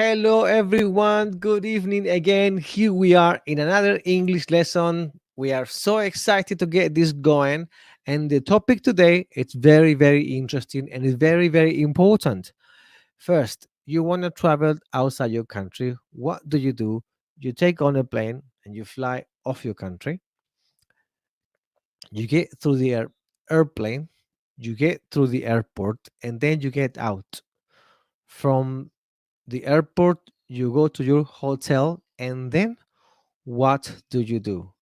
Hello, everyone. Good evening again. Here we are in another English lesson. We are so excited to get this going. And the topic today, it's very, very interesting and it's very, very important. First, you want to travel outside your country. What do? You take on a plane and you fly off your country. You get through the airplane, you get through the airport, and then you get out. From the airport, you go to your hotel, and then what do?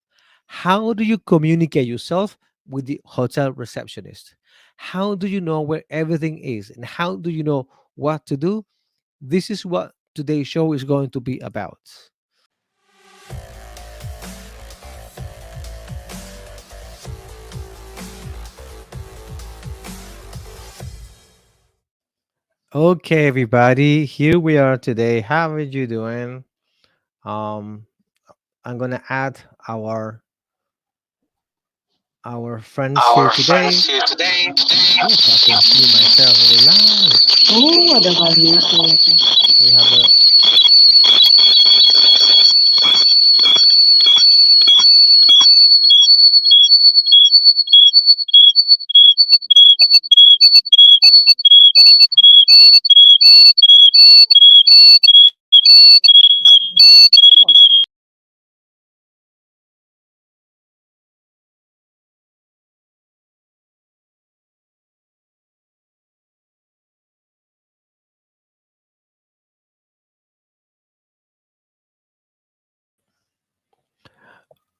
How do you communicate yourself with the hotel receptionist? How do you know where everything is? And how do you know what to do? This is what today's show is going to be about. Okay, everybody, here we are today. How are you doing? Um, I'm gonna add our friends here Our today. friends here today. Oof, I can hear myself very loud. Ada banyak ternyata. We have a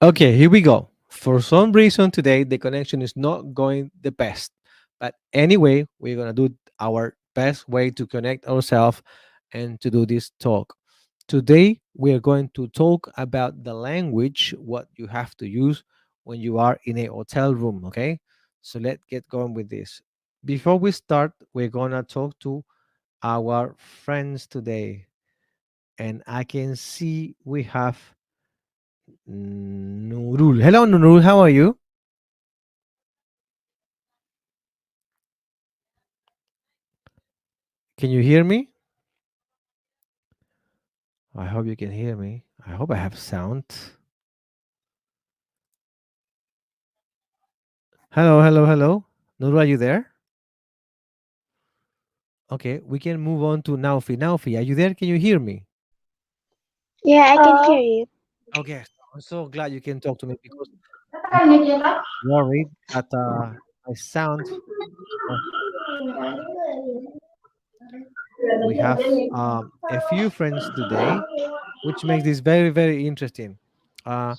okay. Here we go. For some reason today the connection is not going the best, but anyway, we're gonna do our best way to connect ourselves and to do this talk. Today we are going to talk about the language what you have to use when you are in a hotel room. Okay, so let's get going with this. Before we start, we're gonna talk to our friends today, and I can see we have Nurul. Hello, Nurul. How are you? Can you hear me? I hope you can hear me. I hope I have sound. Hello, hello, hello. Nurul, are you there? Okay, we can move on to Naufi. Naufi, are you there? Can you hear me? Yeah, I can hear you. Okay, I'm so glad you can talk to me because I'm worried that my sound. uh, We have a few friends today, which makes this very, very interesting. Uh,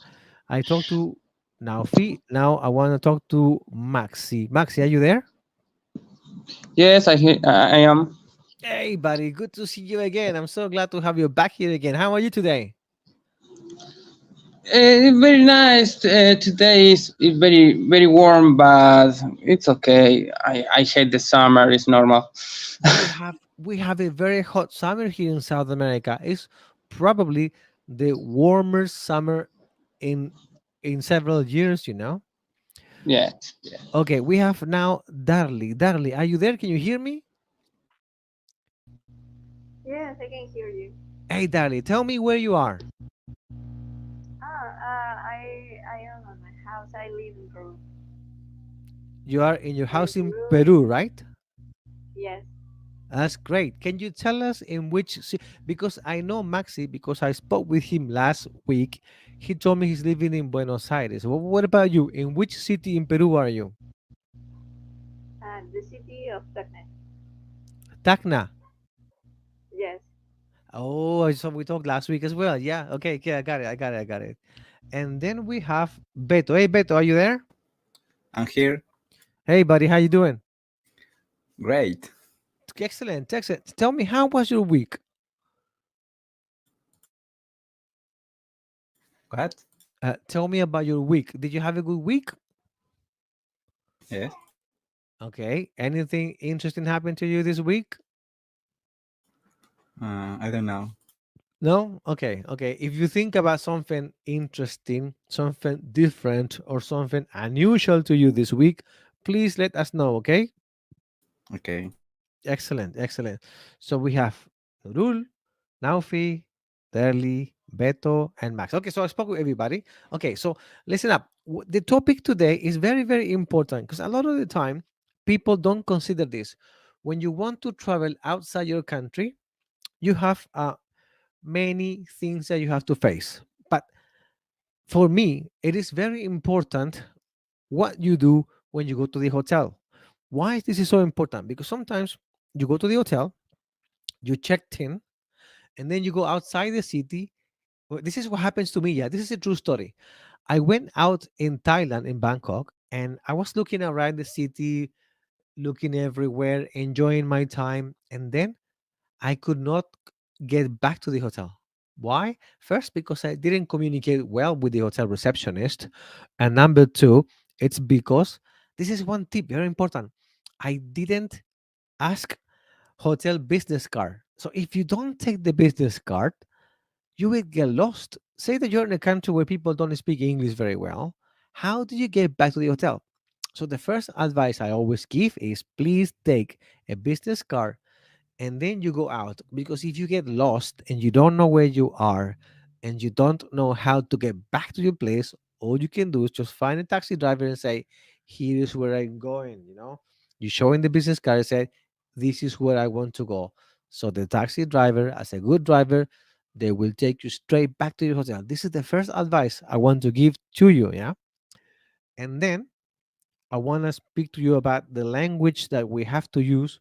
I talked to Naufi. Now I want to talk to Maxi. Maxi, are you there? Yes, I am. Hey, buddy, good to see you again. I'm so glad to have you back here again. How are you today? Very nice. Today is very warm, but it's okay. I hate the summer. It's normal. We have a very hot summer here in South America. It's probably the warmest summer in several years. Yeah. Yeah. Okay, we have now Darly. Darly, are you there? Can you hear me? Yes, I can hear you. Hey, Darly, tell me where you are. I am at my house. I live in Peru. You are in your Are you house in Peru? Peru, right? Yes. That's great. Can you tell us in which because I know Maxi because I spoke with him last week. He told me he's living in Buenos Aires. What about you? In which city in Peru are you? The city of Tacna. Tacna. Yes. Oh, I saw we talked last week as well. Yeah. Okay. Okay. I got it. I got it. I got it. And then we have Beto. Hey, Beto, are you there? I'm here. Hey, buddy. How you doing? Great. Excellent. Excellent. Tell me, how was your week? What? Tell me about your week. Did you have a good week? Yes. Okay. Anything interesting happened to you this week? I don't know. No? Okay. Okay. If you think about something interesting, something different, or something unusual to you this week, please let us know. Okay. Okay. Excellent. Excellent. So we have Nurul, Naufi, Derly, Beto, and Max. Okay, so I spoke with everybody. Okay, so listen up. The topic today is very, very important because a lot of the time people don't consider this. When you want to travel outside your country, you have many things that you have to face. But for me, it is very important what you do when you go to the hotel. Why is this so important? Because sometimes you go to the hotel, you checked in, and then you go outside the city. Well, this is what happens to me. Yeah, this is a true story. I went out in Thailand, in Bangkok, and I was looking around the city, looking everywhere, enjoying my time. And then I could not get back to the hotel. Why? First, because I didn't communicate well with the hotel receptionist. And number two, it's because this is one tip, very important. I didn't ask hotel business card. So if you don't take the business card, you will get lost. Say that you're in a country where people don't speak English very well. How do you get back to the hotel? So the first advice I always give is please take a business card and then you go out, because if you get lost and you don't know where you are and you don't know how to get back to your place, all you can do is just find a taxi driver and say, here is where I'm going. You show in the business card and say, this is where I want to go. So the taxi driver, as a good driver, they will take you straight back to your hotel. This is the first advice I want to give to you. Yeah. And then I want to speak to you about the language that we have to use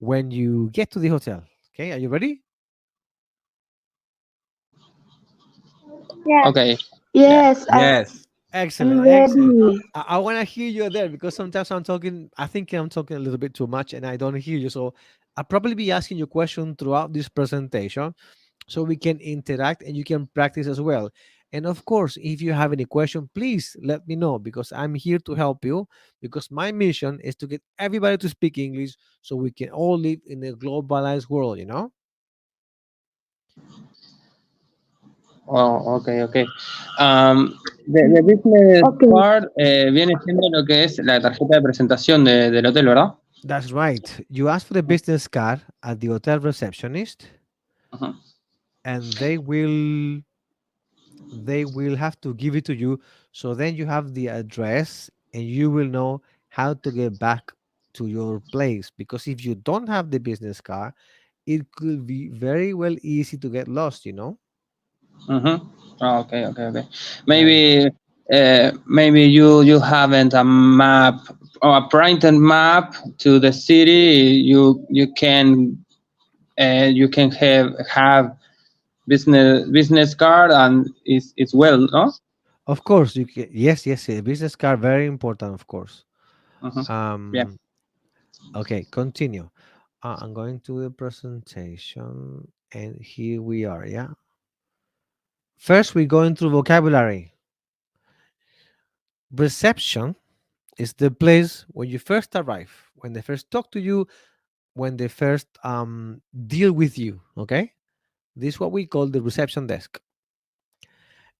when you get to the hotel. Okay, are you ready? Yes. Okay. Yeah. Yes, Yes. I'm Excellent, excellent. ready. I want to hear you there because sometimes I think I'm talking a little bit too much and I don't hear you. So I'll probably be asking you question throughout this presentation so we can interact and you can practice as well. And of course, if you have any question, please let me know because I'm here to help you, because my mission is to get everybody to speak English so we can all live in a globalized world. Oh, okay, okay. The business Okay. card viene siendo lo que es la tarjeta de presentación del hotel, ¿verdad? That's right. You ask for the business card at the hotel receptionist Ujú. and they will have to give it to you, so then you have the address and you will know how to get back to your place, because if you don't have the business card, it could be very well easy to get lost. Mhm. Oh, okay, okay, okay. Very. Maybe you haven't a map or a printed map to the city. You can have business card and it's well, no? Of course you can. Yes, yes, a business card, very important, of course. Mhm. Yeah. um okay, continue. I'm going to the presentation and here we are. Yeah, first we're going through vocabulary. Reception is the place when you first arrive, when they first talk to you, when they first deal with you. Okay, this is what we call the reception desk.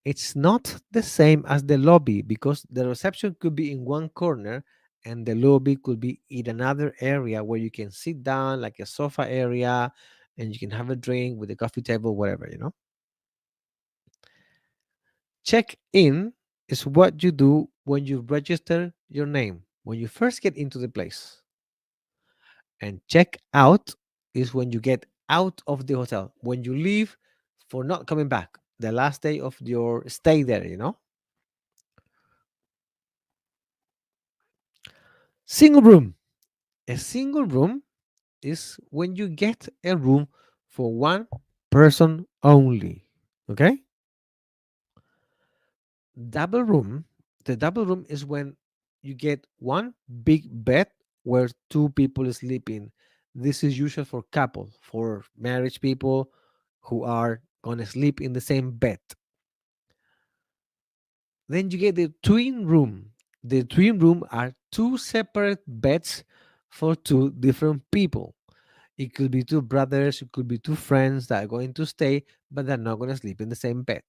It's not the same as the lobby because the reception could be in one corner and the lobby could be in another area where you can sit down, like a sofa area, and you can have a drink with a coffee table, whatever. Check in is what you do when you register your name, when you first get into the place. And check out is when you get out of the hotel, when you leave for not coming back, the last day of your stay there. Single room. A single room is when you get a room for one person only. Okay? Double room. The double room is when you get one big bed where two people sleep in. This is usual for couple, for marriage people who are gonna sleep in the same bed. Then you get the twin room. The twin room are two separate beds for two different people. It could be two brothers, it could be two friends that are going to stay, but they're not going to sleep in the same bed.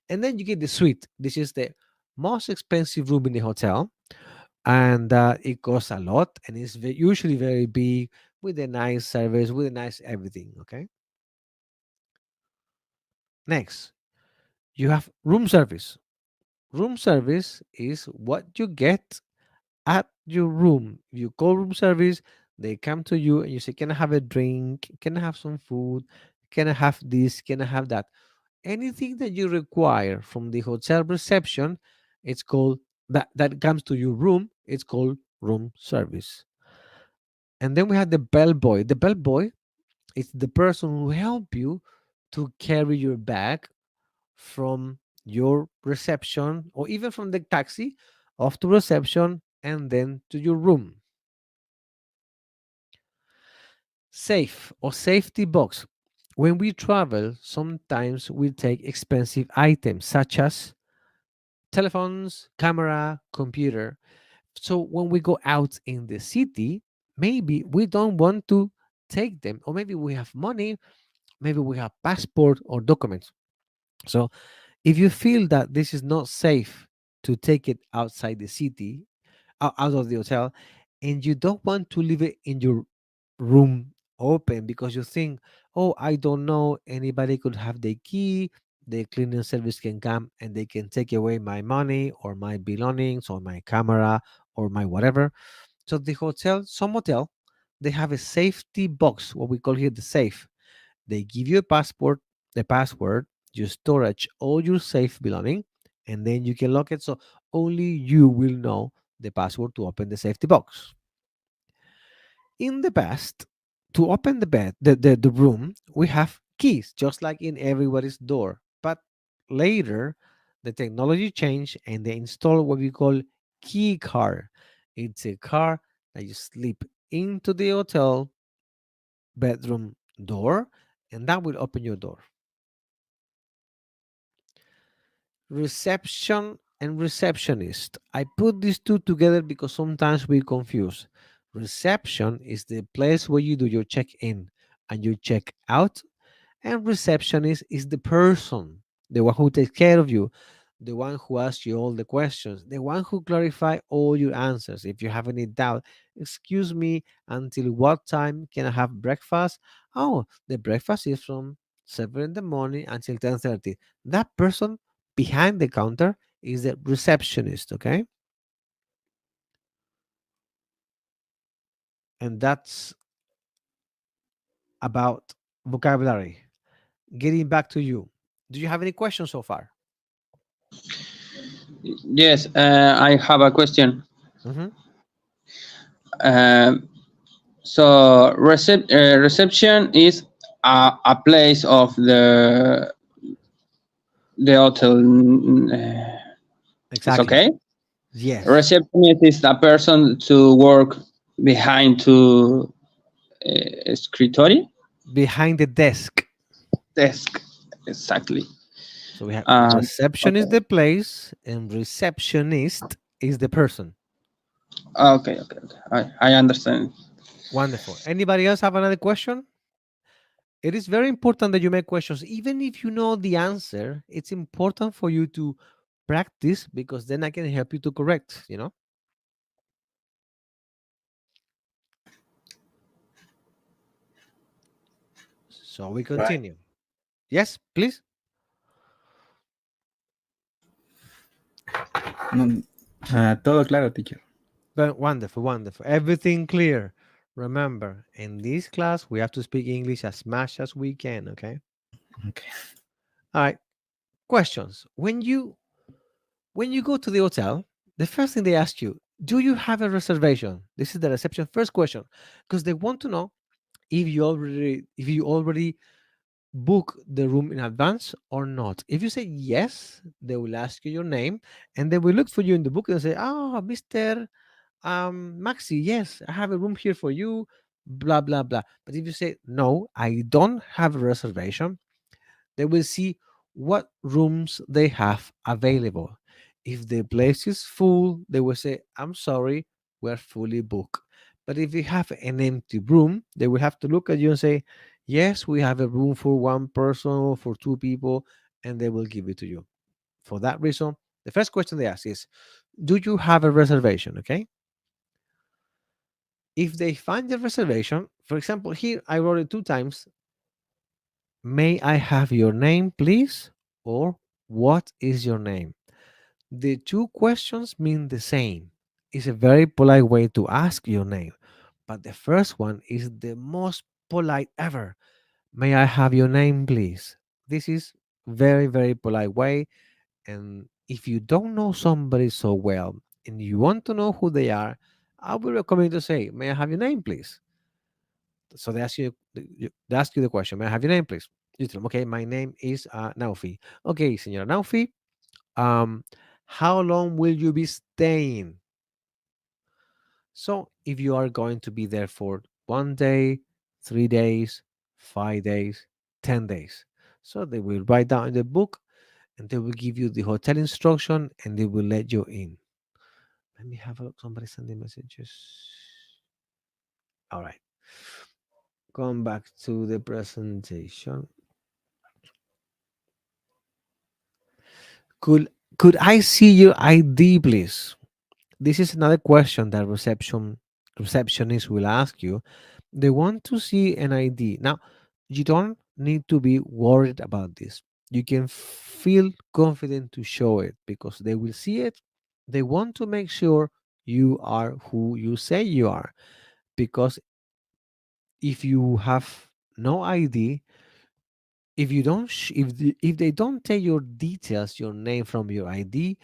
And then you get the suite. This is the most expensive room in the hotel, and it costs a lot, and it's usually very big with a nice service, with a nice everything. Okay. Next, you have room service. Room service is what you get at your room. If you call room service, they come to you and you say, "Can I have a drink? Can I have some food? Can I have this? Can I have that?" Anything that you require from the hotel reception, it's called that comes to your room. It's called room service. And then we have the bellboy. The bellboy is the person who help you to carry your bag from your reception or even from the taxi off to reception and then to your room. Safe or safety box. When we travel, sometimes we take expensive items such as telephones, camera, computer. So when we go out in the city, maybe we don't want to take them, or maybe we have money, maybe we have passport or documents. So if you feel that this is not safe to take it outside the city, out of the hotel, and you don't want to leave it in your room open because you think, oh, I don't know, anybody could have the key, the cleaning service can come and they can take away my money or my belongings or my camera or my whatever. So the hotel, some hotel, they have a safety box, what we call here the safe. They give you a passport, the password, you storage all your safe belonging, and then you can lock it so only you will know the password to open the safety box. In the past, to open the bed, the room, we have keys, just like in everybody's door. But later, the technology changed and they install what we call key card. It's a car that you slip into the hotel bedroom door, and that will open your door. Reception and receptionist. I put these two together because sometimes we confuse. Reception is the place where you do your check in and you check out, and receptionist is the person, the one who takes care of you, the one who asks you all the questions, the one who clarify all your answers. If you have any doubt, excuse me, until what time can I have breakfast? Oh, the breakfast is from 7 in the morning until 10:30. That person behind the counter is the receptionist, okay? And that's about vocabulary. Getting back to you. Do you have any questions so far? Yes, I have a question. Mhm. Um, so reception is a place of the hotel. It's Exactly. okay. Yes. Receptionist is a person to work behind to escritorio Behind the desk. desk. Exactly. So we have reception is Okay. the place and receptionist is the person. Okay. I understand. Wonderful. Anybody else have another question? It is very important that you make questions. Even if you know the answer, it's important for you to practice because then I can help you to correct. So we Right. continue. Yes, please. No, todo claro, teacher. Wonderful, wonderful. Everything clear. Remember, in this class, we have to speak English as much as we can, okay? Okay. All right. Questions. When you go to the hotel, the first thing they ask you, do you have a reservation? This is the reception first question because they want to know if you already book the room in advance or not. If you say yes, they will ask you your name and they will look for you in the book and say, "Oh, Mr. Maxi, yes, I have a room here for you, blah blah blah." But if you say no, I don't have a reservation, they will see what rooms they have available. If the place is full, they will say, "I'm sorry, we're fully booked." But if you have an empty room, they will have to look at you and say, "Yes, we have a room for one person or for two people," and they will give it to you. For that reason, the first question they ask is, "Do you have a reservation?" Okay. If they find the reservation, for example, here I wrote it two times, May I have your name, please? Or what is your name? The two questions mean the same. It's a very polite way to ask your name, but the first one is the most polite ever. May I have your name, please? This is very, very polite way. And if you don't know somebody so well and you want to know who they are, I would recommend to say, "May I have your name, please?" So they ask you the question, "May I have your name, please?" You tell them, "Okay, my name is Naufi." "Okay, Senora Naufi, um, how long will you be staying?" So if you are going to be there for 1 day, 3 days, 5 days, 10 days, so they will write down in the book and they will give you the hotel instruction and they will let you in. Let me have a look. Somebody sending messages. All right. Going back to the presentation. Could could I see your ID, please? This is another question that receptionist will ask you. They want to see an ID. Now, you don't need to be worried about this. You can feel confident to show it because they will see it. They want to make sure you are who you say you are. Because if you have no ID, if you don't, if they don't take your details, your name from your ID,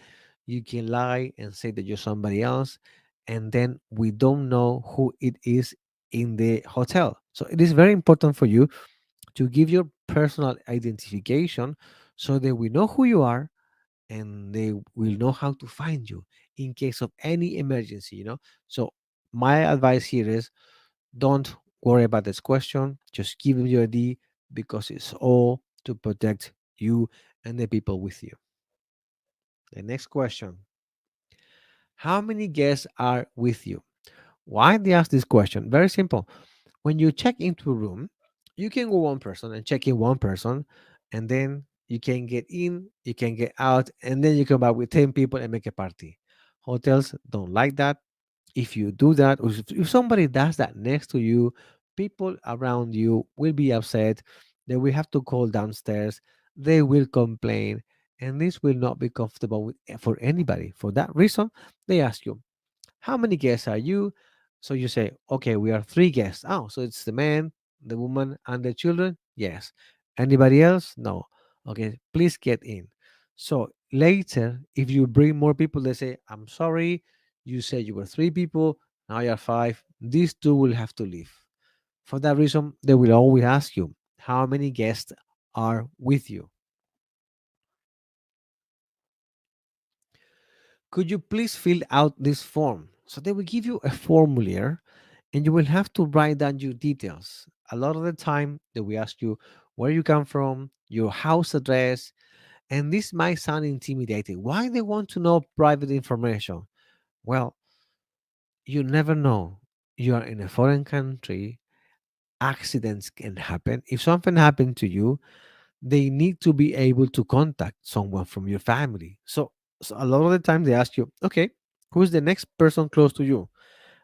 you can lie and say that you're somebody else, and then we don't know who it is in the hotel. So it is very important for you to give your personal identification so that we know who you are and they will know how to find you in case of any emergency, So my advice here is don't worry about this question. Just give them your ID because it's all to protect you and the people with you. The next question: how many guests are with you? Why they ask this question? Very simple. When you check into a room, you can go one person and check in one person, and then you can get in, you can get out, and then you come back with 10 people and make a party. Hotels don't like that. If you do that, or if somebody does that next to you, people around you will be upset. They will have to call downstairs. They will complain, and this will not be comfortable for anybody. For that reason, they ask you, how many guests are you? So you say, okay, we are three guests. Oh, so it's the man, the woman, and the children? Yes. Anybody else? No. Okay, please get in. So later, if you bring more people, they say, I'm sorry, you said you were three people, now you're five. These two will have to leave. For that reason, they will always ask you, how many guests are with you? Could you please fill out this form? So they will give you a formulaire and you will have to write down your details. A lot of the time, they will ask you where you come from, your house address, and this might sound intimidating. Why they want to know private information? Well, you never know. You are in a foreign country, accidents can happen. If something happened to you, they need to be able to contact someone from your family. So a lot of the time they ask you, okay, who's the next person close to you?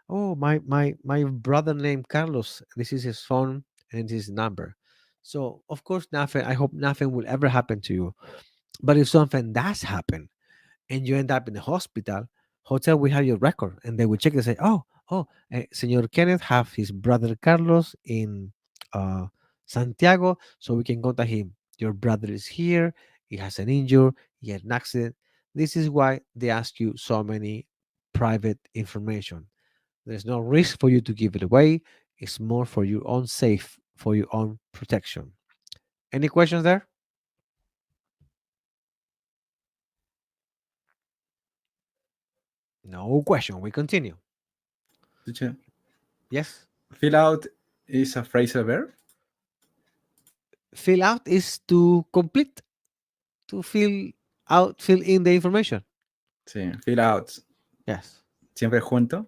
Oh, my brother named Carlos. This is his phone and his number. So of course nothing. I hope nothing will ever happen to you. But if something does happen and you end up in the hospital, hotel will have your record and they will check and say, Senor Kenneth have his brother Carlos in uh, Santiago, so we can contact him. Your brother is here. He has an injury. He had an accident. This is why they ask you so many private information. There's no risk for you to give it away. It's more for your own safe, for your own protection. Any questions there? No question. We continue. Teacher, Yes. fill out is a phrasal verb? Fill out is to complete, to fill in the information. Sí, fill out. Yes. Siempre junto.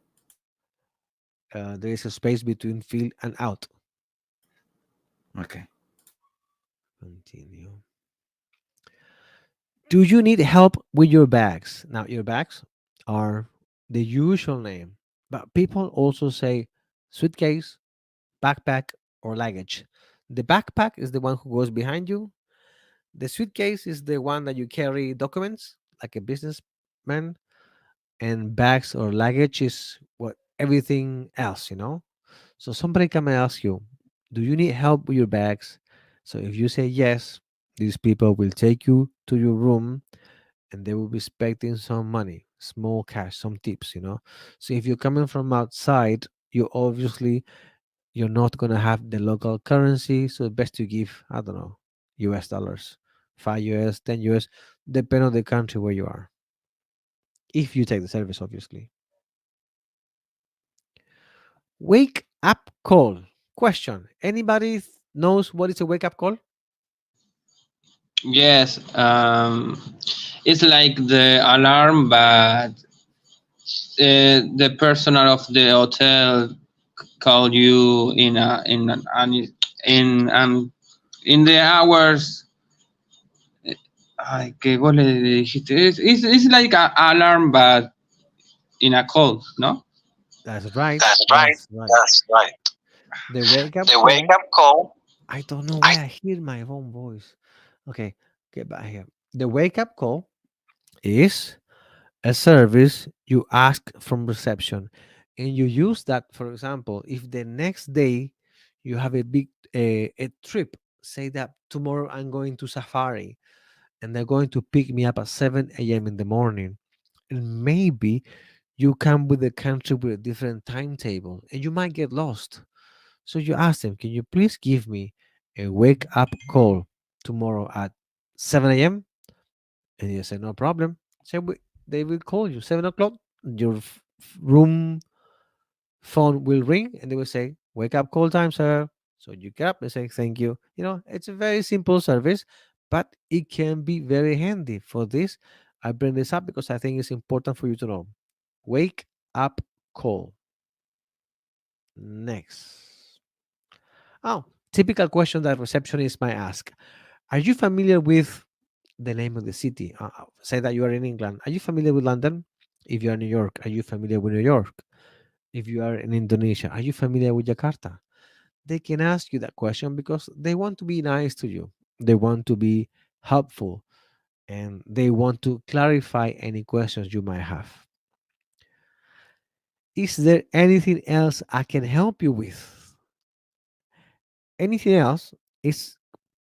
There is a space between fill and out. Okay. Continue. Do you need help with your bags? Now, your bags are the usual name, but people also say suitcase, backpack, or luggage. The backpack is the one who goes behind you. The suitcase is the one that you carry documents like a businessman, and bags or luggage is what everything else. So somebody come and ask you, do you need help with your bags? So if you say yes, these people will take you to your room and they will be expecting some money, small cash, some tips. So if you're coming from outside, you're not gonna have the local currency, so best to give, I don't know, US dollars, 5 US, 10 US, depend on the country where you are. If you take the service, obviously. Wake up call. Question. Anybody knows what is a wake up call? Yes, it's like the alarm, but the personnel of the hotel call you in the hours. Ay, que vos le dijiste. It's like an alarm, but in a call, no? That's right. That's right. That's right. That's right. The wake up The wake call. up call. I don't know why I hear my own voice. Okay, get back here. The wake up call is a service you ask from reception, and you use that. For example, if the next day you have a big a trip, say that tomorrow I'm going to safari and they're going to pick me up at 7 a.m. in the morning, and maybe you come with a country with a different timetable and you might get lost. So you ask them, can you please give me a wake up call tomorrow at 7 a.m.? And you say, no problem. So they will call you 7 o'clock. Your room phone will ring and they will say, wake up call time, sir. So you get up and say, thank you. It's a very simple service, but it can be very handy for this. I bring this up because I think it's important for you to know. Wake up call. Next. Oh, typical question that receptionists might ask. Are you familiar with the name of the city? Say that you are in England. Are you familiar with London? If you are in New York, are you familiar with New York? If you are in Indonesia, are you familiar with Jakarta? They can ask you that question because they want to be nice to you. They want to be helpful and they want to clarify any questions you might have. Is there anything else I can help you with? Anything else is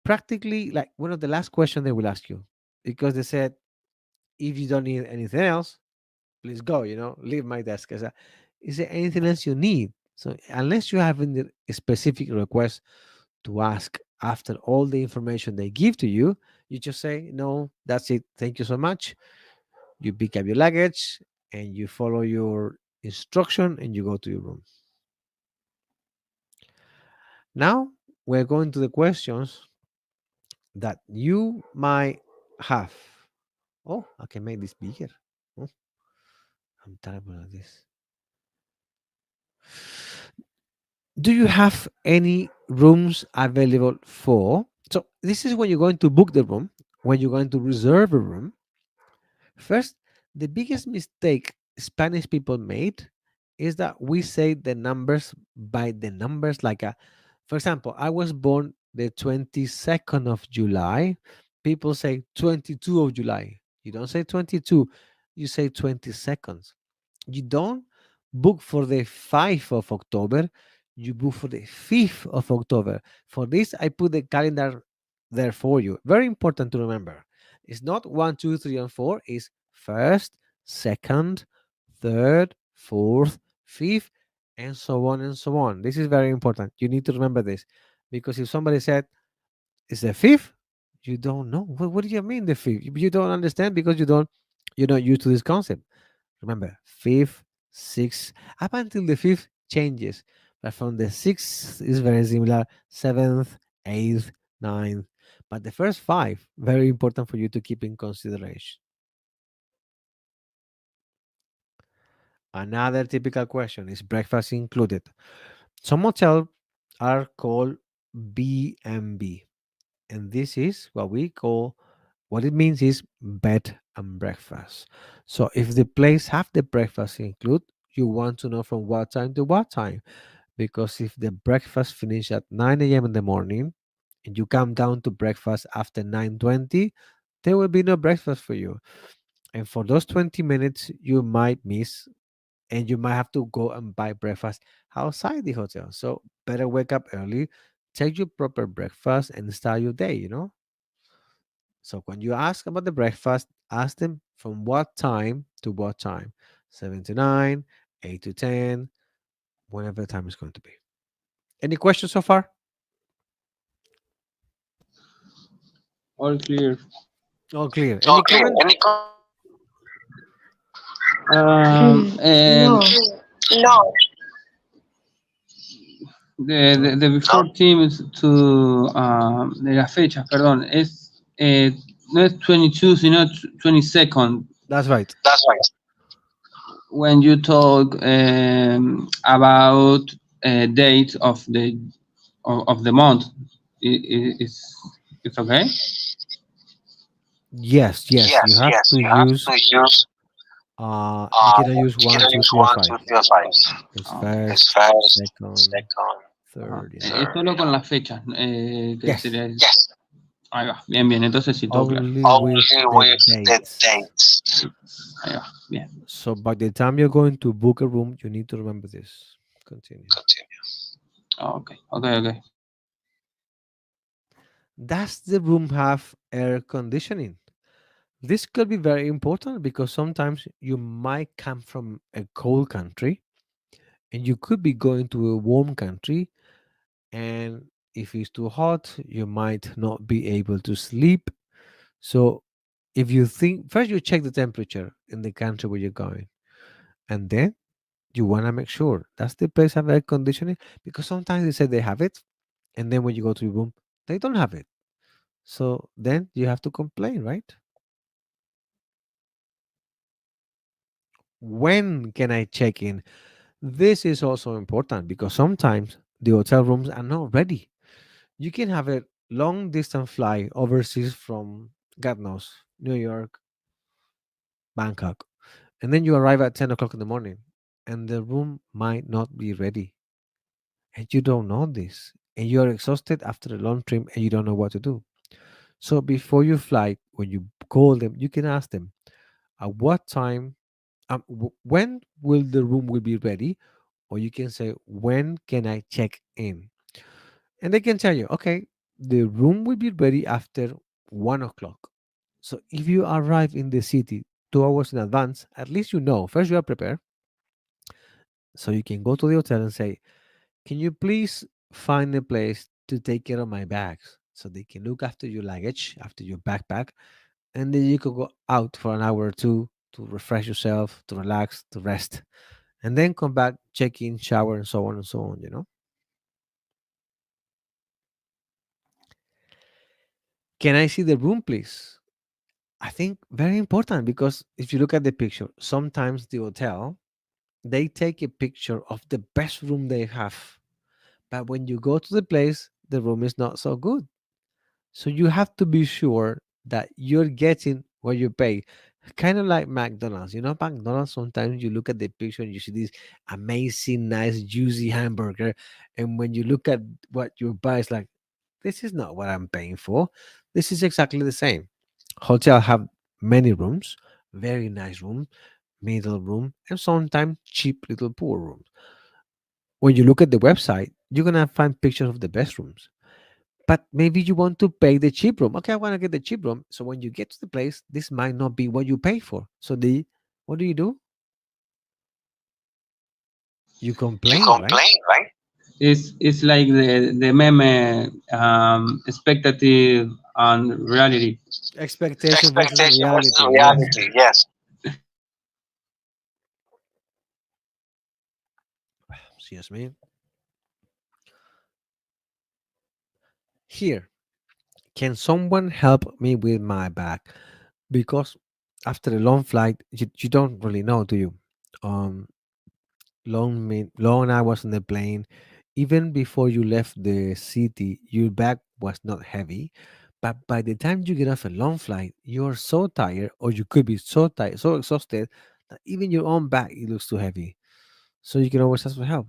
practically like one of the last questions they will ask you because they said, if you don't need anything else, please go, leave my desk. Is there anything else you need? So, unless you have a specific request to ask after all the information they give to you, you just say, no, that's it. Thank you so much. You pick up your luggage and you follow your instruction and you go to your room. Now, we're going to the questions that you might have. Oh, I can make this bigger. Oh, I'm terrible at this. Do you have any rooms available for? So, this is when you're going to book the room, when you're going to reserve a room. First, the biggest mistake Spanish people made is that we say the numbers by the numbers. For example, I was born the 22nd of July. People say 22 of July. You don't say 22, you say 22nd. You don't book for the 5th of October, you book for the 5th of October. For this, I put the calendar there for you. Very important to remember. It's not 1, 2, 3, and 4, it's first, second, third, fourth, fifth, and so on and so on. This is very important. You need to remember this because if somebody said it's the fifth, you don't know. What do you mean the fifth? You don't understand because you're not used to this concept. Remember, fifth, sixth, up until the fifth changes. But from the sixth is very similar, seventh, eighth, ninth. But the first five, very important for you to keep in consideration. Another typical question is breakfast included. Some hotels are called B&B, and this is what it means is bed and breakfast. So if the place have the breakfast include, you want to know from what time to what time. because if the breakfast finish at 9 a.m. in the morning and you come down to breakfast after 9:20, there will be no breakfast for you. And for those 20 minutes you might miss, and you might have to go and buy breakfast outside the hotel. So better wake up early, take your proper breakfast and start your day. So when you ask about the breakfast, ask them from what time to what time. 7 to 9, 8 to 10, whenever the time is going to be. Any questions so far? All clear. All clear. All Any clear. comment? And No. No. the before team is to de la fecha, perdón, no es 22, sino 22nd. That's right. That's right. When you talk about date of the month, it's okay. Yes, yes. You Yes, have yes. to You have use to use. you cannot use You one, cannot two, use three, or 1, five. 2, 3, or 5. It's Okay. It's first, first, second, second, third, Es solo con la fecha. Que Yes. sería yes. ahí va, bien, bien. Entonces sí, todo claro. Only Only with the with the dates. dates. Ahí va, bien. So by the time you're going to book a room, you need to remember this. Continue. Continue. Ok, ok, ok. Does the room have air conditioning? This could be very important because sometimes you might come from a cold country and you could be going to a warm country, and if it's too hot, you might not be able to sleep. So if you think first, you check the temperature in the country where you're going, and then you want to make sure that's the place have air conditioning, because sometimes they say they have it, and then when you go to your room, they don't have it. So then you have to complain, right? When can I check in? This is also important because sometimes the hotel rooms are not ready. You can have a long distance flight overseas from, God knows, New York, Bangkok, and then you arrive at 10 o'clock in the morning and the room might not be ready. And you don't know this. And you're exhausted after a long trip and you don't know what to do. So before you fly, when you call them, you can ask them, at what time, when will the room will be ready? Or you can say, when can I check in? And they can tell you, okay, the room will be ready after 1 o'clock. So if you arrive in the city 2 hours in advance, at least you know. First, you are prepared. So you can go to the hotel and say, can you please find a place to take care of my bags? So they can look after your luggage, after your backpack, and then you could go out for an hour or two to refresh yourself, to relax, to rest, and then come back, check in, shower, and so on and so on. Can I see the room, please? I think very important, because if you look at the picture, sometimes the hotel, they take a picture of the best room they have. But when you go to the place, the room is not so good. So you have to be sure that you're getting what you pay. Kind of like McDonald's. McDonald's, sometimes you look at the picture and you see this amazing, nice, juicy hamburger. And when you look at what you buy, it's like, this is not what I'm paying for. This is exactly the same. Hotel have many rooms, very nice room, middle room, and sometimes cheap little poor rooms. When you look at the website, you're gonna find pictures of the best rooms. But maybe you want to pay the cheap room. Okay, I want to get the cheap room. So when you get to the place, this might not be what you pay for. So what do? You You complain, right? complain, right? It's like the meme expectative and reality. Expectation versus Expectation versus reality. Yes. reality. Yes. Excuse me. Here, can someone help me with my bag? Because after a long flight, you don't really know, do you? Um, long hours on the plane. Even before you left the city, your bag was not heavy. But by the time you get off a long flight, you're so tired, or you could be so tired, so exhausted, that even your own bag, it looks too heavy. So you can always ask for help.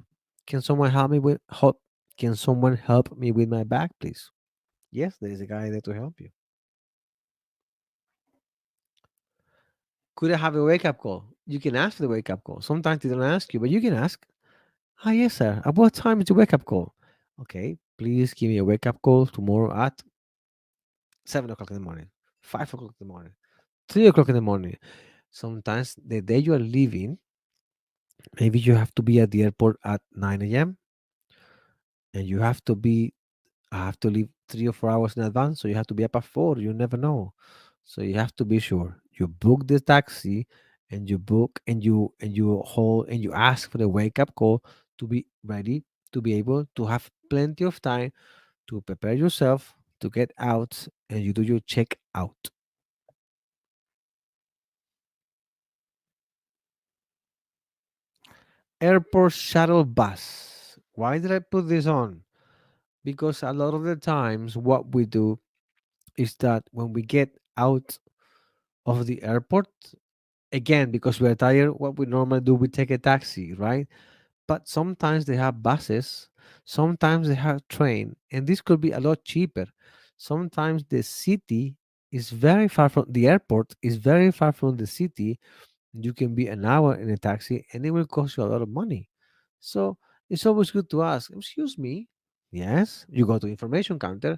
Can someone help me with help? Can someone help me with my bag, please? Yes, there is a guy there to help you. Could I have a wake up call? You can ask for the wake up call. Sometimes they don't ask you, but you can ask. Ah, yes, sir. At what time is the wake up call? Okay, please give me a wake up call tomorrow at 7 o'clock in the morning, 5 o'clock in the morning, 3 o'clock in the morning. Sometimes the day you are leaving, maybe you have to be at the airport at 9 a.m. and you have to be I have to leave 3 or 4 hours in advance, so you have to be up at 4. You never know, so you have to be sure you book the taxi, and you book and you hold and you ask for the wake up call to be ready, to be able to have plenty of time to prepare yourself to get out, and you do your check out. Airport shuttle bus. Why did I put this on? Because a lot of the times what we do is that when we get out of the airport, again, because we're tired, what we normally do, we take a taxi, right? But sometimes they have buses, sometimes they have train, and this could be a lot cheaper. Sometimes the city is very far from the airport, is very far from the city. You can be an hour in a taxi and it will cost you a lot of money. So it's always good to ask, excuse me. Yes, you go to information counter.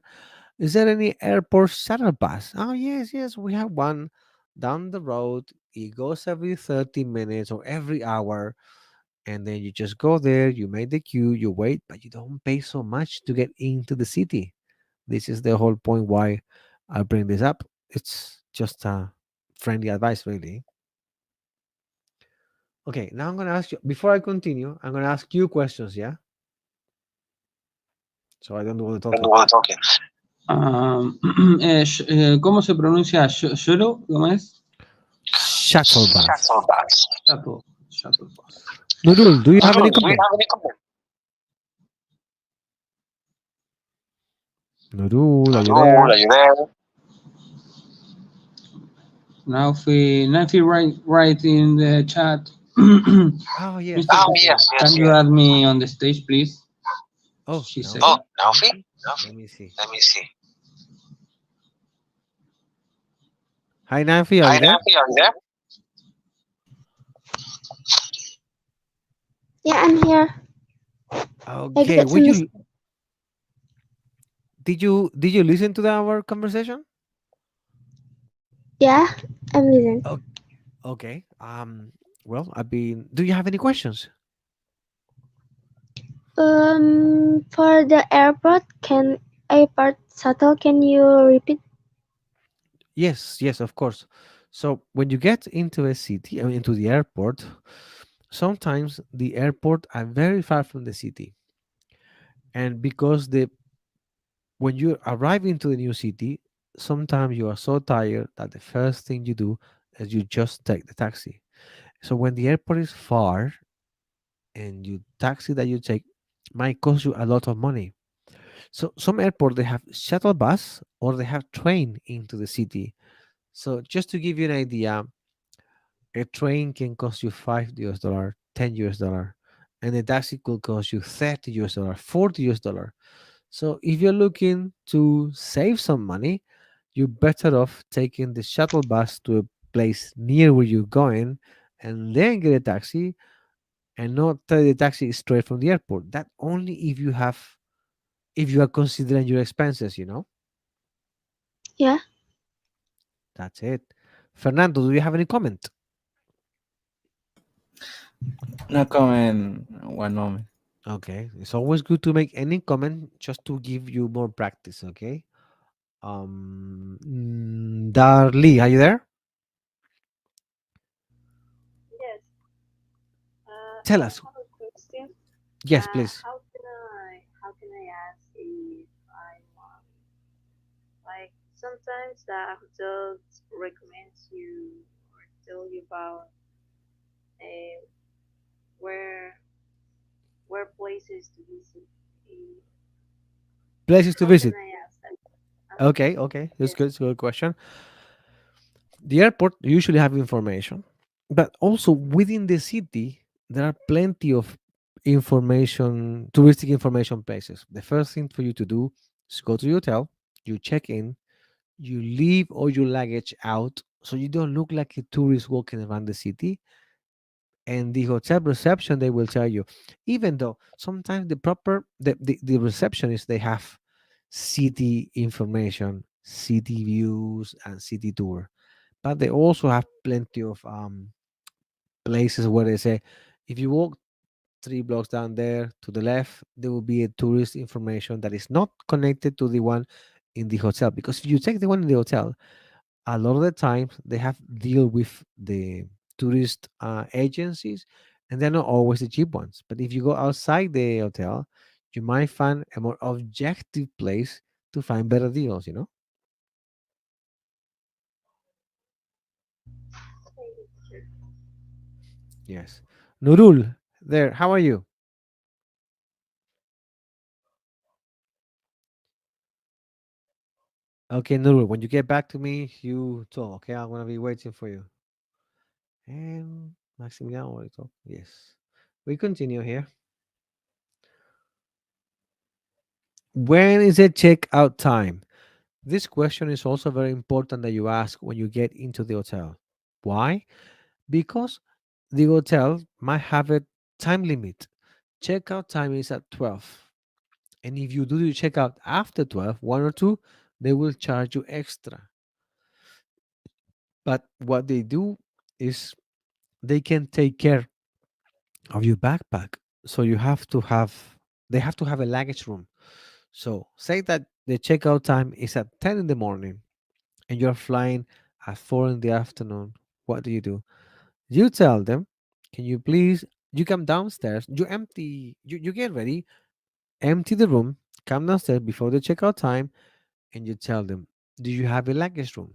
Is there any airport shuttle bus? Oh, yes, yes, we have one down the road. It goes every 30 minutes or every hour. And then you just go there, you make the queue, you wait, but you don't pay so much to get into the city. This is the whole point why I bring this up. It's just a friendly advice, really. Okay, now I'm going to ask you, before I continue, I'm going to ask you questions, yeah? So I don't do all the Don't talking. want to talk. ¿Cómo se pronuncia lloro? ¿Cómo es? Shuttle bus. Shuttle bus. Shuttle bus. Nurul, do you have any Do you comment? have any comment? Nurul, are you Nurul, there? are you there? Nafi, write in the chat. Oh, yes. Mr. Oh, yes, Can yes, you yes. add me on the stage, please? Oh, She said. Oh, Naofi? Naofi? Let me see. Let me see. Hi, Nafi, are Hi, you there? Naofi, are you there? Yeah, I'm here. I Okay, got would some. you did you listen to our conversation? Yeah, I'm listening. Oh, okay. Well, do you have any questions? For the airport shuttle, can you repeat? Yes, yes, of course. So when you get into a city, into the airport, sometimes the airport are very far from the city, and because the when you arrive into the new city, sometimes you are so tired that the first thing you do is you just take the taxi. So when the airport is far, and you taxi that you take might cost you a lot of money. So some airport they have shuttle bus or they have train into the city. So just to give you an idea, a train can cost you $5, $10, and a taxi could cost you $30, $40. So if you're looking to save some money, you're better off taking the shuttle bus to a place near where you're going, and then get a taxi, and not take the taxi straight from the airport. That only if you are considering your expenses, Yeah. That's it. Fernando, do you have any comment? No comment. One moment. Okay, it's always good to make any comment just to give you more practice. Okay. Darly, are you there? Yes. Tell I us. have a question. Yes, please. How can I ask if I'm like sometimes the hotel recommends you or tell you about uh, where where places to visit. Places to How can visit. I ask that? Okay, okay, that's Yes. good. It's a good question. The airport usually have information, but also within the city there are plenty of information, touristic information places. The first thing for you to do is go to your hotel, you check in, you leave all your luggage out so you don't look like a tourist walking around the city. And the hotel reception, they will tell you, even though sometimes the receptionists, they have city information, city views, and city tour, but they also have plenty of places where they say, if you walk 3 blocks down there to the left, there will be a tourist information that is not connected to the one in the hotel. Because if you take the one in the hotel, a lot of the times they have deal with the tourist agencies, and they're not always the cheap ones. But if you go outside the hotel, you might find a more objective place to find better deals, you know? Thank you, teacher. Yes. Nurul, there, how are you? Okay, Nurul, when you get back to me, you talk, okay? I'm going to be waiting for you. And Maximilian, what you talk? Yes. We continue here. When is the checkout time? This question is also very important that you ask when you get into the hotel. Why? Because the hotel might have a time limit. Checkout time is at 12. And if you do the checkout after 12, 1 or 2, they will charge you extra. But what they do is they can take care of your backpack. So they have to have a luggage room. So say that the checkout time is at 10 in the morning and you're flying at 4 in the afternoon. What do? You tell them, can you please, you come downstairs, you get ready, empty the room, come downstairs before the checkout time, and you tell them, do you have a luggage room?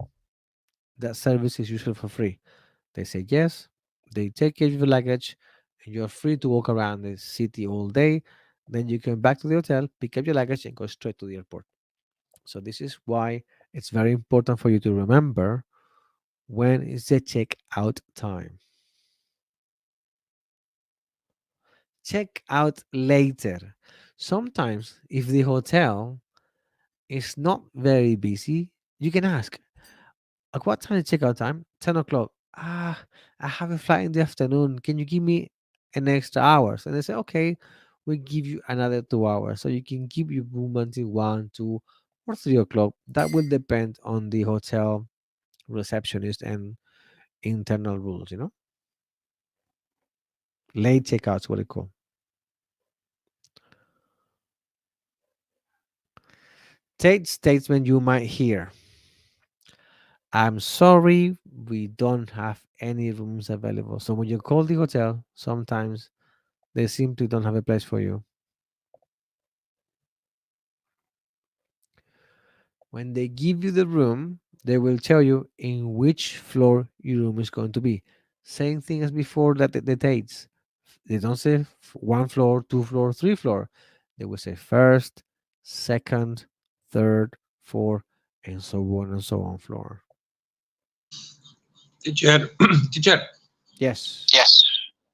That service is usually for free. They say yes, they take care of your luggage, and you're free to walk around the city all day. Then you come back to the hotel, pick up your luggage, and go straight to the airport. So this is why it's very important for you to remember when is the checkout time. Check out later. Sometimes, if the hotel is not very busy, you can ask, at what time is checkout time? 10 o'clock. I have a flight in the afternoon. Can you give me an extra hours? And they say, okay, we give you another 2 hours. So you can keep your room until 1, 2, or 3 o'clock. That will depend on the hotel receptionist and internal rules, you know? Late checkouts, what they call. Take statement you might hear. I'm sorry, we don't have any rooms available. So when you call the hotel, sometimes they simply don't have a place for you. When they give you the room, they will tell you in which floor your room is going to be. Same thing as before that the dates. They don't say 1 floor, 2 floor, 3 floor. They will say first, second, third, fourth, and so on and so on floor. Teacher, teacher. Yes. Yes.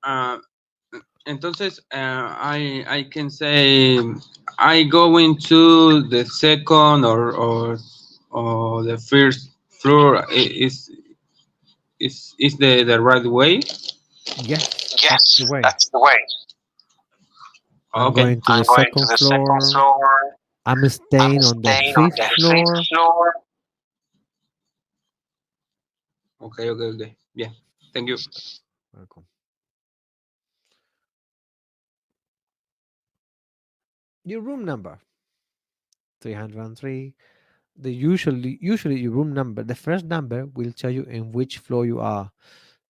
Uh, entonces, I can say I go into the second or the first floor is the right way. Yes, that's the Yes, way. that's the way. I'm Okay. going to I'm the going to second the second floor. floor. I'm I'm staying on the staying on fifth the fifth floor. floor. Okay. Bien. Thank you. Welcome. Your room number 303. The usually your room number, the first number will tell you in which floor you are.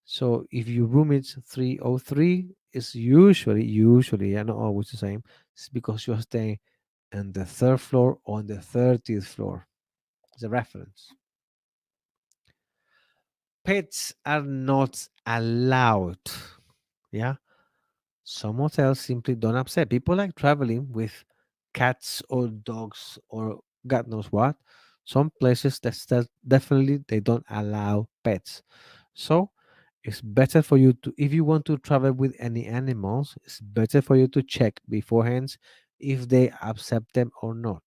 So if your room is 303, it's usually and not always the same. It's because you're staying on the third floor or on the 30th floor. It's a reference. Pets are not allowed. Yeah. Some hotels simply don't accept. People like traveling with cats or dogs or God knows what. Some places that definitely they don't allow pets. So It's better for you to, if you want to travel with any animals, it's better for you to check beforehand if they accept them or not.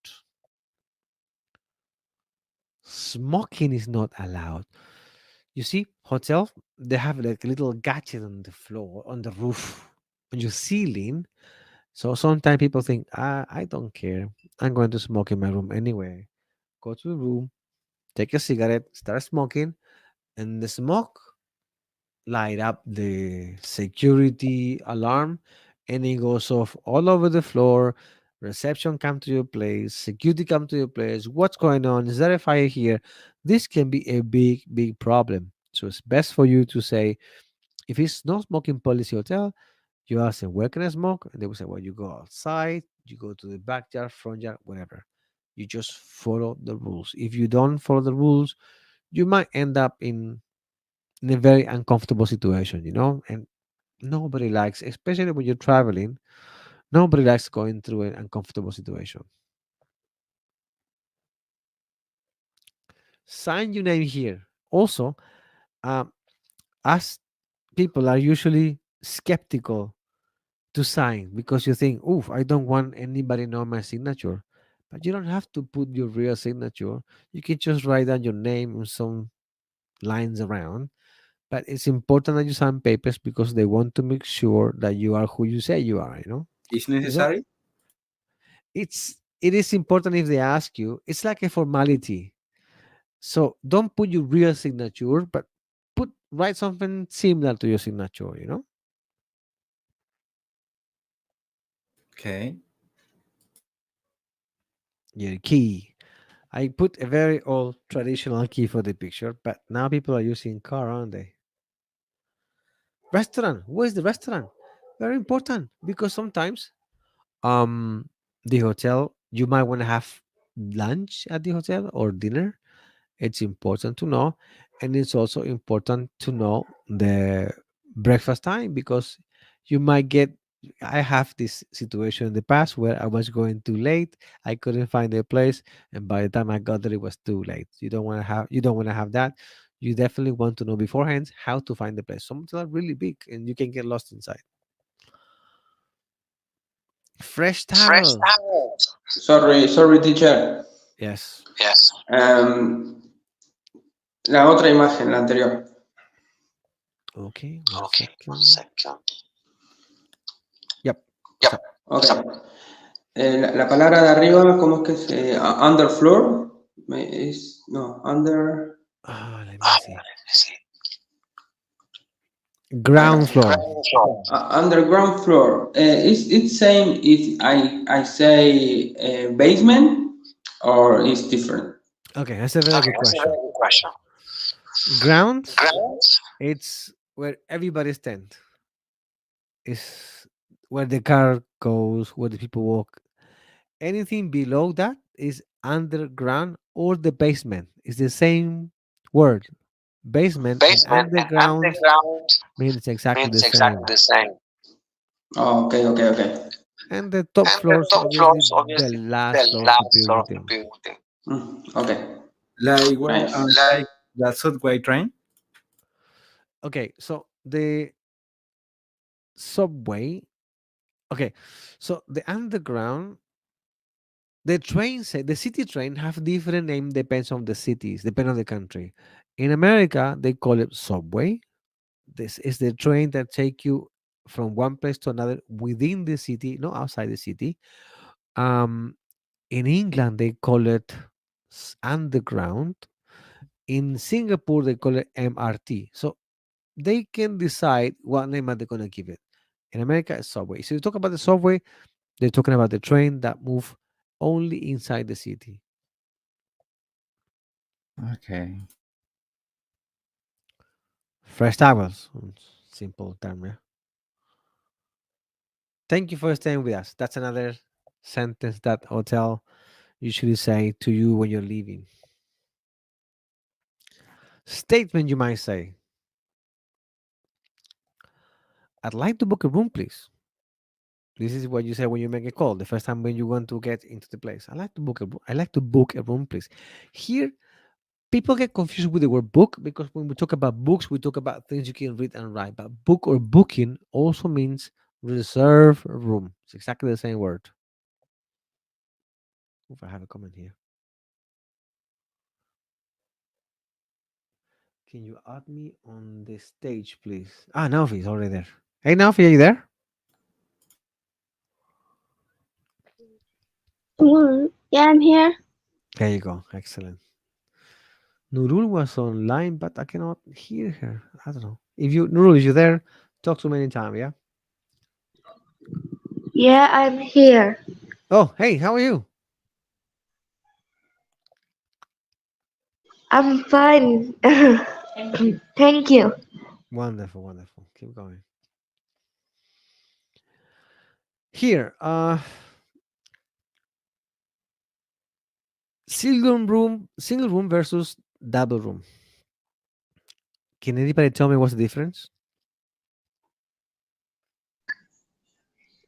Smoking is not allowed. You see, hotel, they have like a little gadget on the floor, on the roof, on your ceiling. So sometimes people think, I don't care. I'm going to smoke in my room anyway. Go to the room, take a cigarette, start smoking, and the smoke light up the security alarm, and it goes off all over the floor. Reception come to your place, security come to your place. What's going on? Is there a fire here? This can be a big problem. So it's best for you to say, if it's no smoking policy hotel, you ask them, where can I smoke? And they will say, well, you go outside, you go to the backyard, front yard, whatever. You just follow the rules. If you don't follow the rules, you might end up in a very uncomfortable situation, and nobody likes, especially when you're traveling, nobody likes going through an uncomfortable situation. Sign your name here. Also, um, as people are usually skeptical to sign because you think, oof, I don't want anybody know my signature. But you don't have to put your real signature. You can just write down your name and some lines around. But it's important that you sign papers because they want to make sure that you are who you say you are, Is So necessary? it is important if they ask you. It's like a formality. So don't put your real signature, but write something similar to your signature. Okay. Your key. I put a very old traditional key for the picture, but now people are using car, aren't they? Restaurant. Where's the restaurant? Very important because sometimes um the hotel, you might want to have lunch at the hotel or dinner. It's important to know, and it's also important to know the breakfast time because you might get, I have this situation in the past where I was going too late, I couldn't find a place, and by the time I got there it was too late. You don't want to have that. You definitely want to know beforehand how to find the place. Some hotels are really big and you can get lost inside. Fresh Fresh towel. towels. Sorry, teacher. Yes. Yes. La otra imagen, la anterior. Okay, one Okay, one second. second. Yep. Yep. Stop. Ok. La palabra de arriba, ¿cómo es que se...? Underfloor. No, under... Let me Ah, see. let me see. Ground floor. Ground floor. Underground floor. It's same if I say basement or it's different? Okay, that's a very Okay, good that's a very question. good question. Ground, Ground. it's where everybody stand. Is where the car goes, where the people walk. Anything below that is underground or the basement. It's the same word. Basement and Basement and underground underground means exactly the means exactly same. the same. Oh, okay. And the top And the floors, top obviously, floors, the obviously, last the floor of the last floor of the building. building. Okay, Like what? nice. Like the subway train? Okay, so the subway. Okay, so the underground, the trains, the city train have different name depends on the cities, depend on the country. In America, they call it subway. This is the train that take you from one place to another within the city, not outside the city. Um, in England, they call it underground. In Singapore, they call it MRT. So they can decide what name are they gonna give it. In America, it's subway. So you talk about the subway, they're talking about the train that move only inside the city. Okay. Fresh towels. Simple term, yeah. Thank you for staying with us. That's another sentence that hotel usually say to you when you're leaving. Statement you might say, I'd like to book a room, please. This is what you say when you make a call. The first time when you want to get into the place. I like to book a room, please. Here, People get confused with the word book because when we talk about books, we talk about things you can read and write. But book or booking also means reserve room. It's exactly the same word. If I have a comment here, can you add me on the stage, please? Ah, Nafi is already there. Hey, Nafi, are you there? Yeah, I'm here. There you go. Excellent. Nurul was online, but I cannot hear her. I don't know. If you, Nurul, if you're there, talk to me anytime, yeah? Yeah, I'm here. Oh, hey, how are you? I'm fine. Thank you. Wonderful, wonderful. Keep going. Here, single room versus double room. Can anybody tell me what's the difference?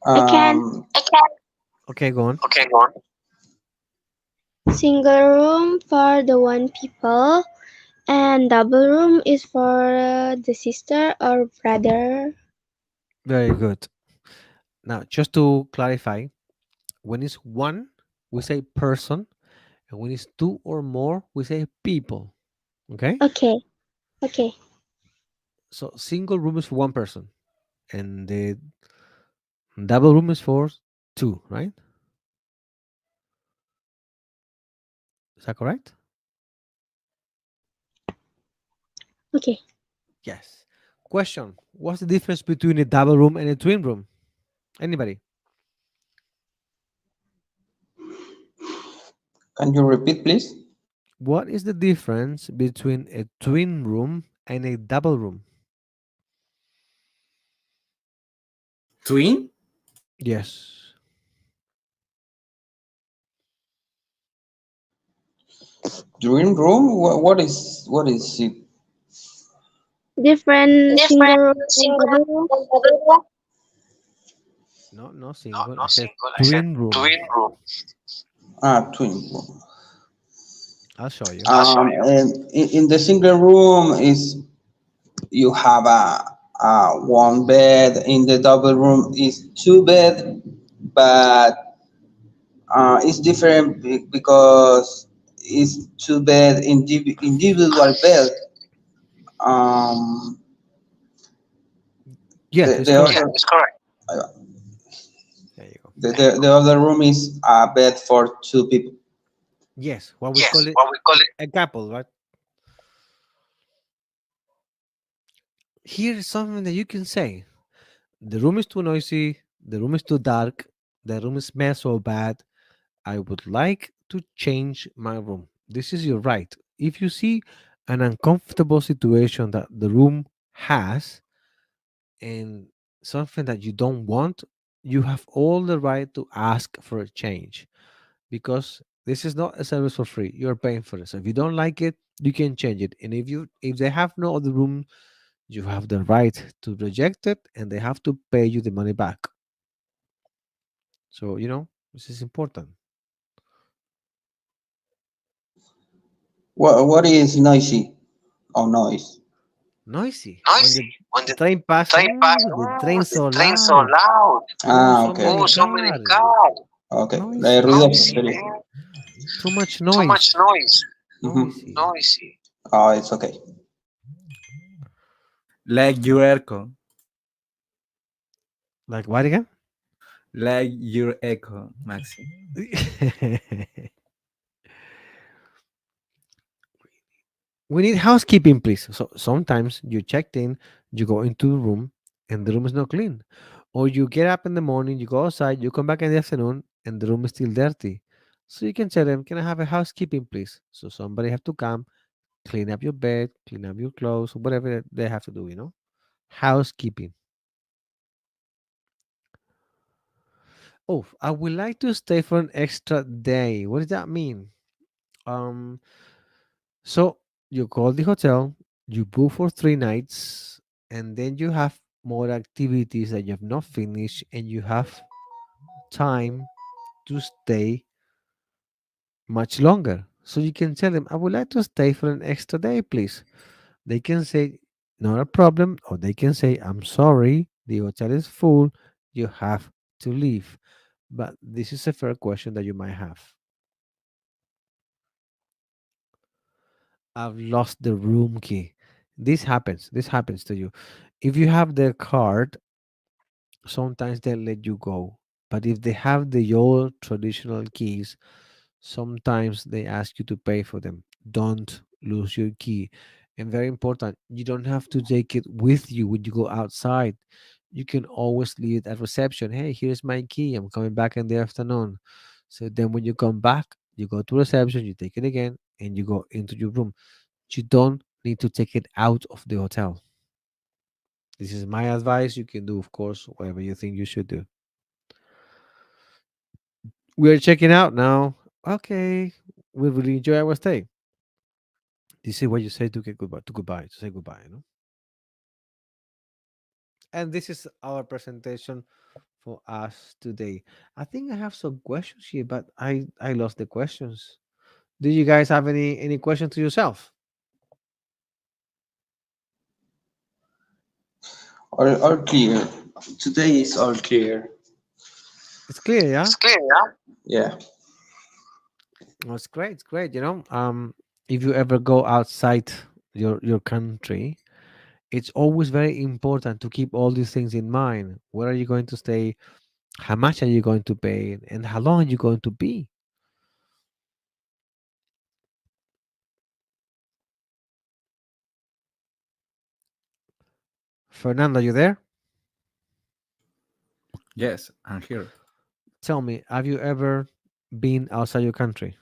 I can. Okay, go on. Okay, go on. Single room for the one people, and double room is for the sister or brother. Very good. Now, just to clarify, when it's one, we say person, and when it's two or more, we say people. Okay? Okay. Okay. So single room is for one person, and the double room is for two, right? Is that correct? Okay. Yes. Question: what's the difference between a double room and a twin room? Anybody? Can you repeat, please? What is the difference between a twin room and a double room? Twin? Yes. Dream room? What is it? Different single Different room and single double room. and double room? No, not No, single. I not said single. I said twin room. twin room. Twin room. I'll show you. I'll show you. And in the single room is you have a one bed. In the double room is two bed, but it's different because it's two bed individual bed. Um, Yes, the it's the correct. Yeah, other it's correct. uh, There you go. the other room is a bed for two people. Yes, what we call Yes, it what we call it. a couple, right? Here's something that you can say. The room is too noisy. The room is too dark. The room smells so bad. I would like to change my room. This is your right. If you see an uncomfortable situation that the room has and something that you don't want, you have all the right to ask for a change because this is not a service for free. You're paying for it. So if you don't like it, you can change it. And if they have no other room, you have the right to reject it and they have to pay you the money back. So, this is important. What is noisy or noise? Noisy. When Noisy. the When the train pass, train pass, the train the so train so loud. loud. Oh, so Okay, many Oh, so many cars. cars. okay. Noisy, Ruido man. Noisy, periférico. man. Too much Too much noise. noise. Mhm. Noisy. Noisy. Oh, it's okay. Like your echo. Like what again? Like your echo, Maxi. We need housekeeping, please. So sometimes you checked in, you go into the room, and the room is not clean. Or you get up in the morning, you go outside, you come back in the afternoon, and the room is still dirty. So you can tell them, "Can I have a housekeeping, please?" So somebody have to come, clean up your bed, clean up your clothes, whatever they have to do. Housekeeping. Oh, I would like to stay for an extra day. What does that mean? Um, so you call the hotel, you book for 3 nights, and then you have more activities that you have not finished, and you have time to stay much longer. So you can tell them, I would like to stay for an extra day, please. They can say, not a problem, or they can say, I'm sorry, the hotel is full, you have to leave. But this is a fair question that you might have. I've lost the room key. This happens. This happens to you. If you have their card, sometimes they let you go. But if they have the old traditional keys, sometimes they ask you to pay for them. Don't lose your key. And very important, you don't have to take it with you when you go outside. You can always leave it at reception. Hey, here's my key. I'm coming back in the afternoon. So then when you come back, you go to reception, you take it again, and you go into your room. You don't need to take it out of the hotel. This is my advice. You can do, of course, whatever you think you should do. We are checking out now. Okay, we really enjoy our stay. This is what you say to get goodbye, to say goodbye, you know. And this is our presentation for us today. I think I have some questions here, but I lost the questions. Do you guys have any questions to yourself? All clear. Today is all clear. It's clear, yeah. It's clear, yeah? Yeah. Oh, it's great. It's great. If you ever go outside your country, it's always very important to keep all these things in mind. Where are you going to stay? How much are you going to pay? And how long are you going to be? Fernando, you there? Yes, I'm here. Tell me, have you ever been outside your country?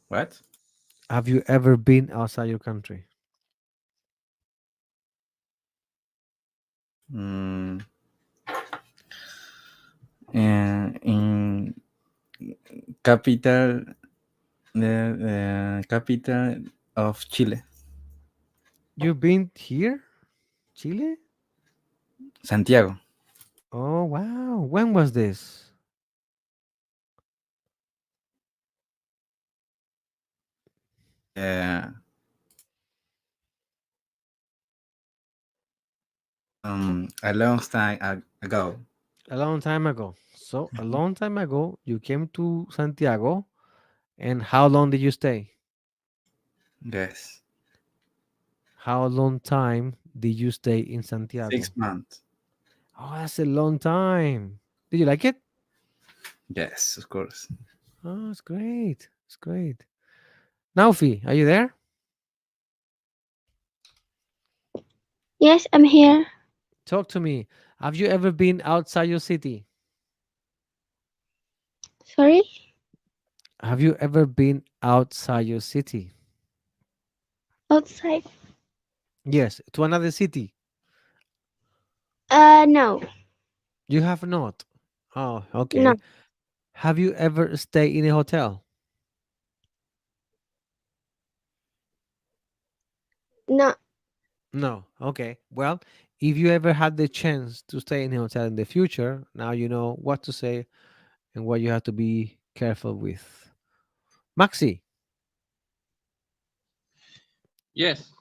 What? Have you ever been outside your country? Mm, and in capital, the capital of Chile, You've been here, Chile? Santiago. Oh wow! When was this? Uh, a long time ago. A long time ago. So a long time ago, you came to Santiago, and how long did you stay? Yes, How long time did you stay in 6 Santiago? months. Oh, that's a long time. Did you like it? Yes, of course. Oh, it's great. It's great. Naufi, are you there? Yes, I'm here. Talk to me. Have you ever been outside your city? Sorry? Have you ever been outside your city? Outside? Yes, to another city. No. You have not. Oh, No. okay. Have you ever stayed in a hotel? No. No. Okay. Well, if you ever had the chance to stay in a hotel in the future, now you know what to say and what you have to be careful with. Maxi. Yes.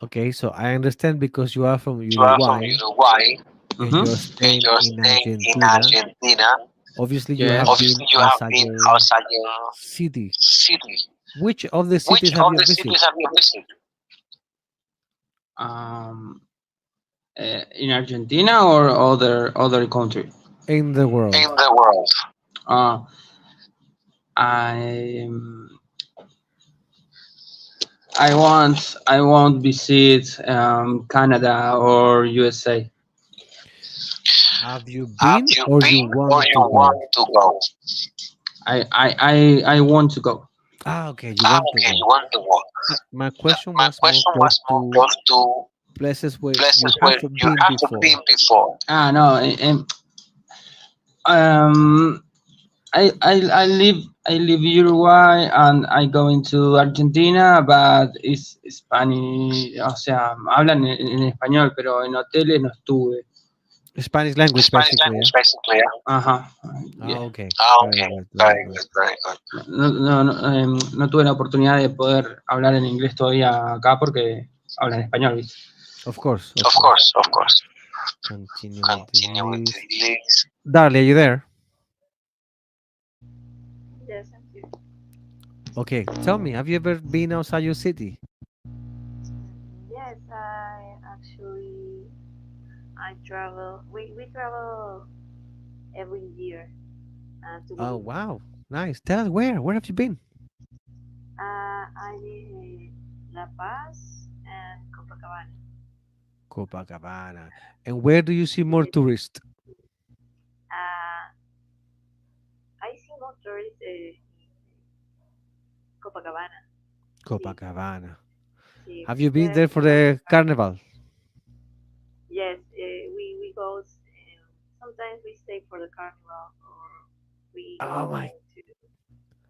Okay, so I understand because you are from You are from Uruguay Uruguay and you're Mm-hmm. and staying you're in staying in Argentina. Argentina. Obviously, you have Yes. been Obviously, you have outside been your outside your city. city. Which of the Which cities have of you the visited cities have you visited Um, in Argentina or other country? in the in world? the world? Uh, I I want visit Canada or USA. Have you Have been you or you been or want you to go? want to go? I want to go. Ah, okay, you Ah, want to okay, go. you want to go. My question My was more question close was more to close to places where you places where haven't you been haven't before. been before. Ah no. Um, I live Uruguay and I go into Argentina, but it's Spanish, o sea, hablan en español, pero en hoteles no estuve. Spanish language, Spanish basically. language, basically. Yeah. Ajá. Ah, Yeah. okay. Ah, Very okay. good. Very Very good. good. Very good. No tuve la oportunidad de poder hablar en inglés todavía acá porque hablan español, ¿viste? Of course. Of Of course. course. Of course. Continue with the Continue with list. the list. Darlie, are you there? Yes, I'm here. Okay. Tell me, have you ever been outside your city? Yes, I actually I travel. We travel every year to Oh, Bolivia. wow. Nice. Tell us where. Where have you been? I live in La Paz and Copacabana. Copacabana. And where do you see more Yes. tourists? Uh, I see more tourists in Copacabana. See, Copacabana. see, Have you been there there we for have the the carnival. carnival? Yes, we go. Sometimes we stay for the carnival, or we Oh my. go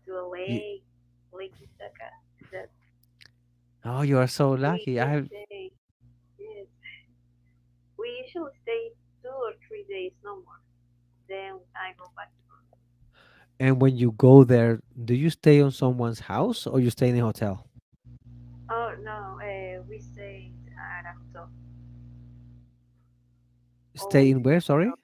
to a You, Lake Itaca. That oh, you are so lucky. we I have. stay. Yes, we usually stay 2 or 3 days, no more. Then I go back to home. And when you go there, do you stay on someone's house or you stay in a hotel? Oh no, we stay at a hotel. Stay in Always where? in a Sorry? hotel.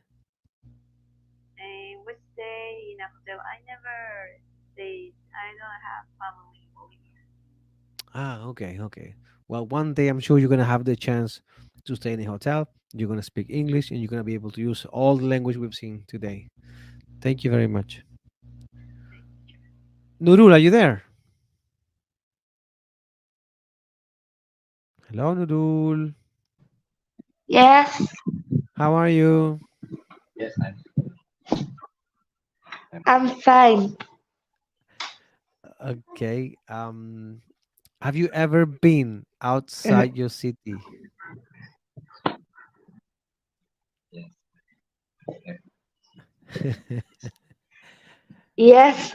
And we stay in a hotel. I never stayed. I don't have family in Bolivia. Ah, okay, okay. Well, one day I'm sure you're gonna have the chance to stay in a hotel. You're gonna speak English and you're gonna be able to use all the language we've seen today. Thank you very much. Nurul, are you there? Hello, Nurul. Yes, How are you? I'm fine. Okay. Have you ever been outside your city? Yes,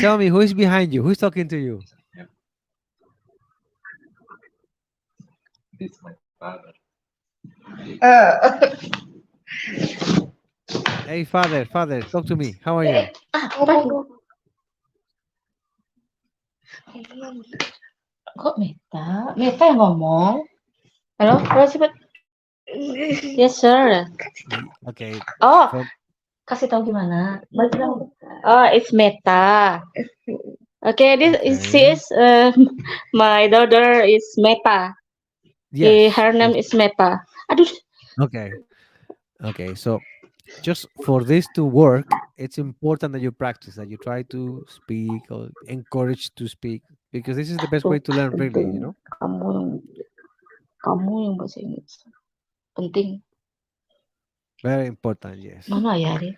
Tell me, who is behind you? Who's talking to you? uh, Hey, father, talk to me. How are you? apa itu? Kok Meta? Meta yang ngomong? Halo, halo cepet. Yes sir. Okay. Oh, For kasih tahu gimana? Oh, it's Meta. Okay, this is she okay. is my daughter is Meta. Yes. Her name Yes. is Meta. Aduh, Okay. Okay. So just for this to work, it's important that you practice, that you try to speak or encourage to speak, because this is the best way tuh to learn, really, penting. you know? Kamu yang bahasa Inggris. Penting. Very important, yes. Mana ya dia?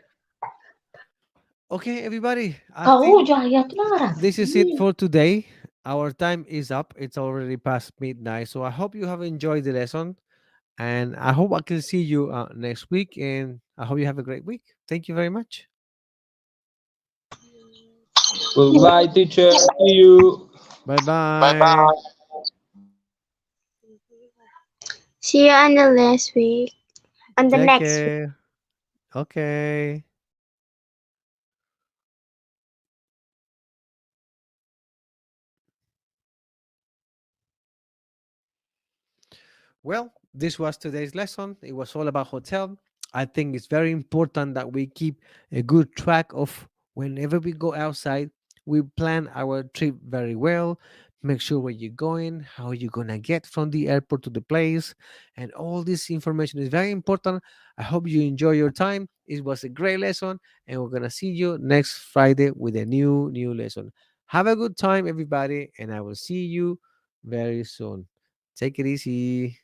Okay, everybody. I Kau think Jaya tuh this is it ngarang. for today. Our time is up. It's already past midnight. So I hope you have enjoyed the lesson. And I hope I can see you next week. And I hope you have a great week. Thank you very much. Goodbye, teacher. See you. Bye Bye bye. bye. See you on the next week. On the Take next week. care. Okay. Well, this was today's lesson. It was all about hotel. I think it's very important that we keep a good track of whenever we go outside. We plan our trip very well. Make sure where you're going, how you're gonna get from the airport to the place, and all this information is very important. I hope you enjoy your time. It was a great lesson, and we're gonna see you next Friday with a new lesson. Have a good time, everybody, and I will see you very soon. Take it easy.